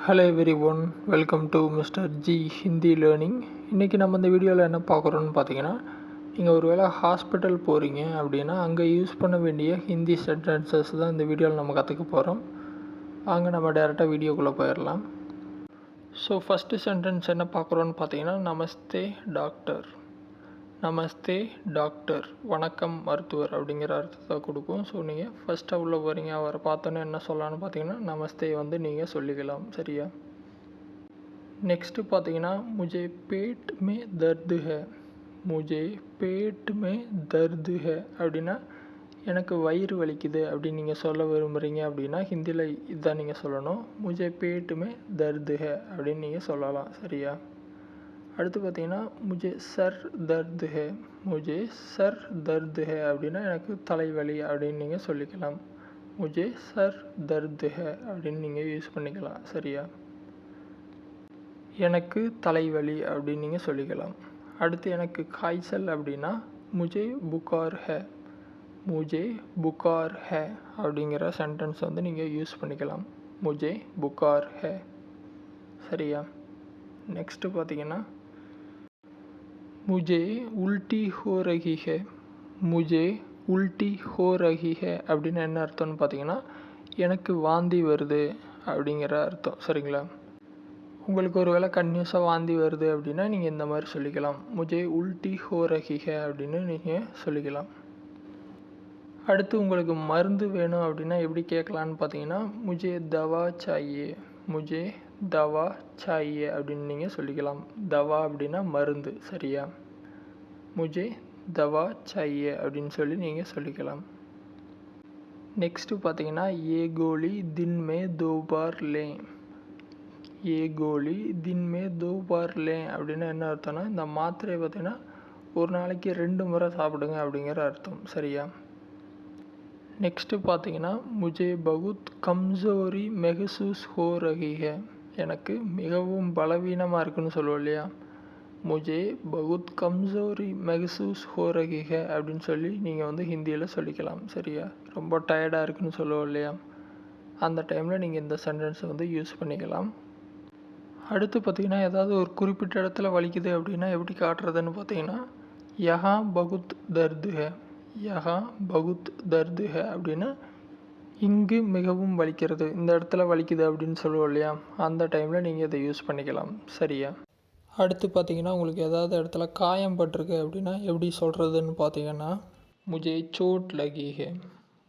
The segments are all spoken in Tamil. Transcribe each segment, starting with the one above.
Hello every one, welcome to mister G Hindi learning. இன்றைக்கி நம்ம இந்த வீடியோவில் என்ன பார்க்குறோன்னு பார்த்தீங்கன்னா, நீங்கள் ஒரு வேளை ஹாஸ்பிட்டல் போகிறீங்க அப்படின்னா அங்கே யூஸ் பண்ண வேண்டிய ஹிந்தி சென்டென்சஸ் தான் இந்த வீடியோவில் நம்ம கற்றுக்க போகிறோம். வாங்க நம்ம டேரெக்டாக வீடியோக்குள்ளே போயிடலாம். ஸோ ஃபஸ்ட்டு சென்டென்ஸ் என்ன பார்க்குறோன்னு பார்த்தீங்கன்னா, நமஸ்தே டாக்டர். நமஸ்தே டாக்டர், வணக்கம் மருத்துவர் அப்படிங்கிற அர்த்தத்தை கொடுக்கும். ஸோ நீங்கள் ஃபஸ்ட்டாக உள்ளே போகிறீங்க, அவரை பார்த்தோன்னே என்ன சொல்லலான்னு பார்த்தீங்கன்னா நமஸ்தே வந்து நீங்கள் சொல்லிக்கலாம். சரியா? நெக்ஸ்ட்டு பார்த்தீங்கன்னா, முஜே பேட் மே தர்து ஹே. முஜே பேட் மே தர்து ஹே அப்படின்னா எனக்கு வயிறு வலிக்குது அப்படின்னு நீங்கள் சொல்ல விரும்புகிறீங்க அப்படின்னா ஹிந்தியில் இதுதான் நீங்கள் சொல்லணும். முஜே பேட் மே தர்து ஹே அப்படின்னு நீங்கள் சொல்லலாம். சரியா? அடுத்து பார்த்தீங்கன்னா, முஜே சர் தர்து ஹே. முஜே சர் தர்து ஹே அப்படின்னா எனக்கு தலைவலி அப்படின்னு நீங்கள் சொல்லிக்கலாம். முஜே சர் தர்து ஹே அப்படின்னு நீங்கள் யூஸ் பண்ணிக்கலாம். சரியா? எனக்கு தலைவலி அப்படின்னு நீங்கள் சொல்லிக்கலாம். அடுத்து எனக்கு காய்ச்சல் அப்படின்னா முஜே புகார் ஹே. முஜே புகார் ஹே அப்படிங்கிற சென்டென்ஸ் வந்து நீங்கள் யூஸ் பண்ணிக்கலாம். முஜே புகார் ஹே. சரியா? நெக்ஸ்ட்டு பார்த்தீங்கன்னா, मुझे उल्टी हो रही है. मुझे उल्टी हो रही है அப்படின்னு என்ன அர்த்தம்னு பார்த்தீங்கன்னா எனக்கு வாந்தி வருது அப்படிங்கிற அர்த்தம். சரிங்களா? உங்களுக்கு ஒரு வேளை கன்யூஸாக வாந்தி வருது அப்படின்னா நீங்கள் இந்த மாதிரி சொல்லிக்கலாம். முஜே உல்டி ஹோ ரஹி ஹே அப்படின்னு நீங்கள் சொல்லிக்கலாம். அடுத்து உங்களுக்கு மருந்து வேணும் அப்படின்னா எப்படி கேட்கலான்னு பார்த்தீங்கன்னா, முஜே தவா சாயே. முஜே தவா சாயே அப்படின்னு நீங்கள் சொல்லிக்கலாம். தவா அப்படின்னா மருந்து. சரியா? முஜே தவா சாயே அப்படின்னு சொல்லி நீங்கள் சொல்லிக்கலாம். நெக்ஸ்ட்டு பார்த்தீங்கன்னா, ஏ கோலி தின் மே தோ பார் லே. ஏ கோலி தின் மே தோ பார் லே அப்படின்னா என்ன அர்த்தம்னா இந்த மாத்திரையை பார்த்தீங்கன்னா ஒரு நாளைக்கு 2 முறை சாப்பிடுங்க அப்படிங்கிற அர்த்தம். சரியா? நெக்ஸ்ட்டு பார்த்தீங்கன்னா, முஜே பகுத் கம்சோரி மெஹசூஸ் ஹோ ரஹி ஹே. எனக்கு மிகவும் பலவீனமாக இருக்குன்னு சொல்லுவோம் இல்லையா? முஜே பகுத் கம்சோரி மெஹசூஸ் ஹோ ரஹி ஹே அப்படின்னு சொல்லி நீங்கள் வந்து ஹிந்தியில் சொல்லிக்கலாம். சரியா? ரொம்ப டயர்டாக இருக்குன்னு சொல்லுவோம் இல்லையா? அந்த டைமில் நீங்கள் இந்த சென்டென்ஸை வந்து யூஸ் பண்ணிக்கலாம். அடுத்து பார்த்தீங்கன்னா, ஏதாவது ஒரு குறிப்பிட்ட இடத்துல வலிக்குது அப்படின்னா எப்படி காட்டுறதுன்னு பார்த்தீங்கன்னா, யஹா பகுத் தர்து ஹே. யஹா பகுத் தர்து ஹே அப்படின்னா இங்கு மிகவும் வலிக்கிறது, இந்த இடத்துல வலிக்குது அப்படின்னு சொல்லுவோம் இல்லையா? அந்த டைமில் நீங்கள் இதை யூஸ் பண்ணிக்கலாம். சரியா? அடுத்து பார்த்தீங்கன்னா, உங்களுக்கு ஏதாவது இடத்துல காயம் பட்டிருக்கு அப்படின்னா எப்படி சொல்கிறதுன்னு பார்த்தீங்கன்னா, முஜே சோட் லகி ஹே.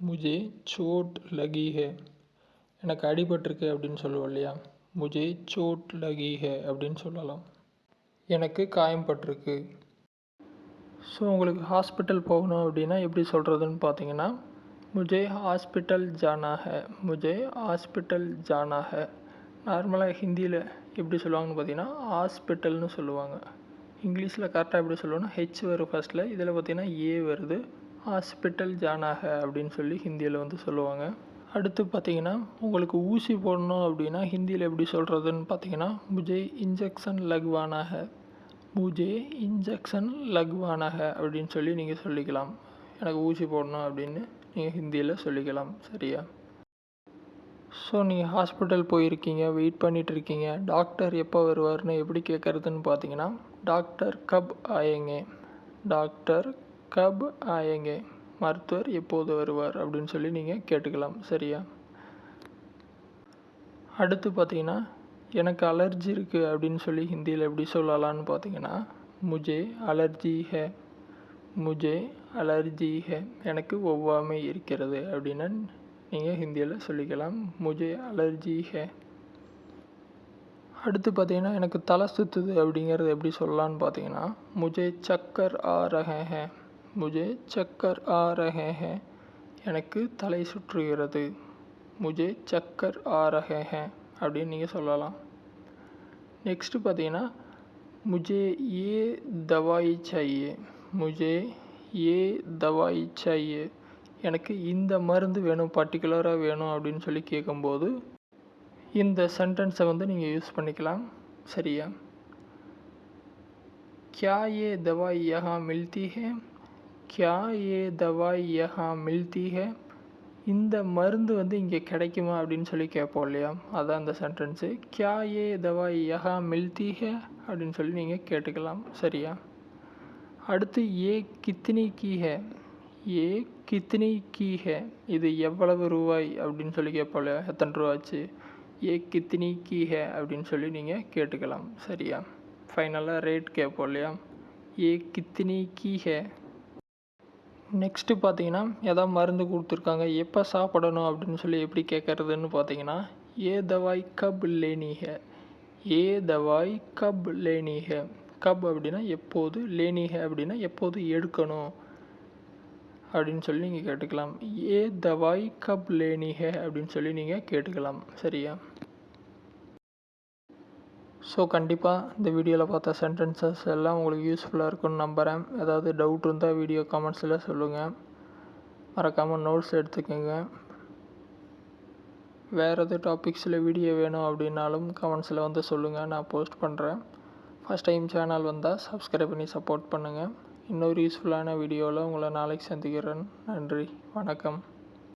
முஜே சோட் லகி ஹே. எனக்கு அடிபட்டிருக்கு அப்படின்னு சொல்லுவோம் இல்லையா? முஜே சோட் லகி ஹே அப்படின்னு சொல்லலாம். எனக்கு காயம் பட்டிருக்கு. ஸோ உங்களுக்கு ஹாஸ்பிட்டல் போகணும் அப்படின்னா எப்படி சொல்கிறதுன்னு பார்த்தீங்கன்னா, முஜே ஹாஸ்பிட்டல் ஜானா ஹே. முஜே ஹாஸ்பிட்டல் ஜானா ஹே. நார்மலாக ஹிந்தியில் எப்படி சொல்லுவாங்கன்னு பார்த்தீங்கன்னா ஹாஸ்பிட்டல்னு சொல்லுவாங்க. இங்கிலீஷில் கரெக்டாக எப்படி சொல்லுவோன்னா ஹெச் வரும் ஃபஸ்ட்டில், இதில் பார்த்தீங்கன்னா ஏ வருது. ஹாஸ்பிட்டல் ஜானா ஹே அப்படின்னு சொல்லி ஹிந்தியில் வந்து சொல்லுவாங்க. அடுத்து பார்த்தீங்கன்னா, உங்களுக்கு ஊசி போடணும் அப்படின்னா ஹிந்தியில் எப்படி சொல்கிறதுன்னு பார்த்தீங்கன்னா, முஜே இன்ஜெக்ஷன் லக்வானா ஹே. முஜே இன்ஜெக்ஷன் லக்வானா ஹே அப்படின்னு சொல்லி நீங்கள் சொல்லிக்கலாம். எனக்கு ஊசி போடணும் அப்படின்னு நீங்கள் ஹிந்தியில் சொல்லிக்கலாம். சரியா? ஸோ நீங்கள் ஹாஸ்பிட்டல் போயிருக்கீங்க, வெயிட் பண்ணிகிட்ருக்கீங்க, டாக்டர் எப்போ வருவார்னு எப்படி கேட்குறதுன்னு பார்த்தீங்கன்னா, டாக்டர் கப் ஆயேங்கே. டாக்டர் கப் ஆயேங்கே. மருத்துவர் எப்போது வருவார் அப்படின்னு சொல்லி நீங்கள் கேட்டுக்கலாம். சரியா? அடுத்து பார்த்தீங்கன்னா, எனக்கு அலர்ஜி இருக்குது அப்படின்னு சொல்லி ஹிந்தியில் எப்படி சொல்லலான்னு பார்த்தீங்கன்னா, முஜே அலர்ஜி ஹே. முஜே அலர்ஜி ஹே. எனக்கு ஒவ்வாமை இருக்கிறது அப்படின்னு நீங்கள் ஹிந்தியில் சொல்லிக்கலாம். முஜே அலர்ஜி ஹே. அடுத்து பார்த்தீங்கன்னா, எனக்கு தலை சுற்றுது அப்படிங்கிறது எப்படி சொல்லலான்னு பார்த்தீங்கன்னா, முஜே சக்கர் ஆ ரஹே ஹே. முஜே சக்கர் ஆ ரஹே ஹே. எனக்கு தலை சுற்றுகிறது. முஜே சக்கர் ஆ ரஹே ஹே அப்படின்னு நீங்கள் சொல்லலாம். நெக்ஸ்ட்டு பார்த்தீங்கன்னா, முஜே ஏ தவாய் சாயே. முஜே ஏ தவாய் சாயே. எனக்கு இந்த மருந்து வேணும், பர்டிகுலராக வேணும் அப்படின்னு சொல்லி கேட்கும்போது இந்த சென்டென்ஸை வந்து நீங்கள் யூஸ் பண்ணிக்கலாம். சரியா? क्या ये दवाई यहाँ मिलती है. क्या ये दवाई यहाँ मिलती है. இந்த மருந்து வந்து இங்கே கிடைக்குமா அப்படின்னு சொல்லி கேட்போம் இல்லையா, அதான் அந்த சென்டென்ஸு. கியா ஏ தவாய் யஹா மில்தி ஹே அப்படின்னு சொல்லி நீங்கள் கேட்டுக்கலாம். சரியா? அடுத்து ஏ கித்னி கி ஹே, ஏ கித்னி கி ஹே, இது எவ்வளவு ரூபாய் அப்படின்னு சொல்லி கேட்போம் இல்லையா, எத்தனை ரூபா ஆச்சு. ஏ கித்னி கி ஹே அப்படின்னு சொல்லி நீங்கள் கேட்டுக்கலாம். சரியா? ஃபைனலாக ரேட் கேட்போம் இல்லையா, ஏ கித்னி கி ஹே. நெக்ஸ்ட்டு பார்த்தீங்கன்னா எதாவது மருந்து கொடுத்துருக்காங்க, எப்போ சாப்பிடணும் அப்படின்னு சொல்லி எப்படி கேட்குறதுன்னு பார்த்தீங்கன்னா, ஏ தவாய் கப் லேனி ஹே, ஏ தவாய் கப் லேனி ஹே. கப் அப்படின்னா எப்போது, லேனி ஹே அப்படின்னா எப்போது எடுக்கணும் அப்படின்னு சொல்லி நீங்கள் கேட்டுக்கலாம். ஏ தவாய் கப் லேனி ஹே அப்படின்னு சொல்லி நீங்கள் கேட்டுக்கலாம். சரியா? ஸோ கண்டிப்பாக இந்த வீடியோவில் பார்த்த சென்டென்சஸ் எல்லாம் உங்களுக்கு யூஸ்ஃபுல்லாக இருக்குன்னு நம்புகிறேன். ஏதாவது டவுட் இருந்தால் வீடியோ கமெண்ட்ஸில் சொல்லுங்கள். மறக்காமல் நோட்ஸ் எடுத்துக்கோங்க. வேறு எது டாபிக்ஸில் வீடியோ வேணும் அப்படின்னாலும் கமெண்ட்ஸில் வந்து சொல்லுங்கள், நான் போஸ்ட் பண்ணுறேன். ஃபஸ்ட் டைம் சேனல் வந்தால் சப்ஸ்கிரைப் பண்ணி சப்போர்ட் பண்ணுங்கள். இன்னொரு யூஸ்ஃபுல்லான வீடியோவில் உங்களை நாளைக்கு சந்திக்கிறேன். நன்றி, வணக்கம்.